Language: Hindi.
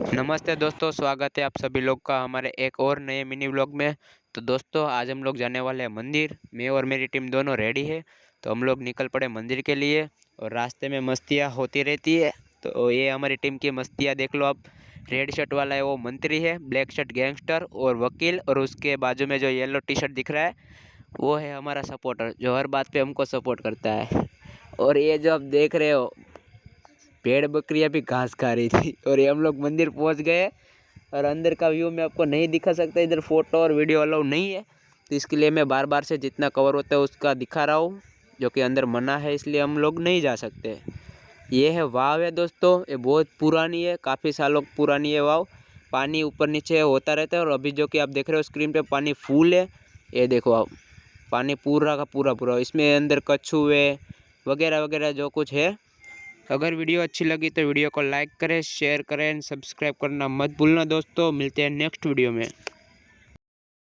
नमस्ते दोस्तों, स्वागत है आप सभी लोग का हमारे एक और नए मिनी व्लॉग में। तो दोस्तों आज हम लोग जाने वाले हैं मंदिर। मैं और मेरी टीम दोनों रेडी है। तो हम लोग निकल पड़े मंदिर के लिए और रास्ते में मस्तियाँ होती रहती है। तो ये हमारी टीम की मस्तियाँ देख लो आप। रेड शर्ट वाला है वो मंत्री है, ब्लैक शर्ट गैंगस्टर और वकील, और उसके बाजू में जो येलो टी शर्ट दिख रहा है वो है हमारा सपोर्टर जो हर बात पे हमको सपोर्ट करता है। और ये जो आप देख रहे हो, भेड़ बकरियां भी घास खा रही थी और ये हम लोग मंदिर पहुंच गए। और अंदर का व्यू मैं आपको नहीं दिखा सकता, इधर फोटो और वीडियो अलाउ नहीं है। तो इसके लिए मैं बार बार से जितना कवर होता है उसका दिखा रहा हूँ, जो कि अंदर मना है, इसलिए हम लोग नहीं जा सकते। ये है वाव है दोस्तों, ये बहुत पुरानी है, काफ़ी सालों पुरानी है वाव। पानी ऊपर नीचे होता रहता है और अभी जो कि आप देख रहे हो स्क्रीन पे पानी फुल है। ये देखो आप, पानी पूरा का पूरा पूरा, इसमें अंदर कछुए वगैरह वगैरह जो कुछ है। अगर वीडियो अच्छी लगी तो वीडियो को लाइक करें, शेयर करें, सब्सक्राइब करना मत भूलना दोस्तों। मिलते हैं नेक्स्ट वीडियो में।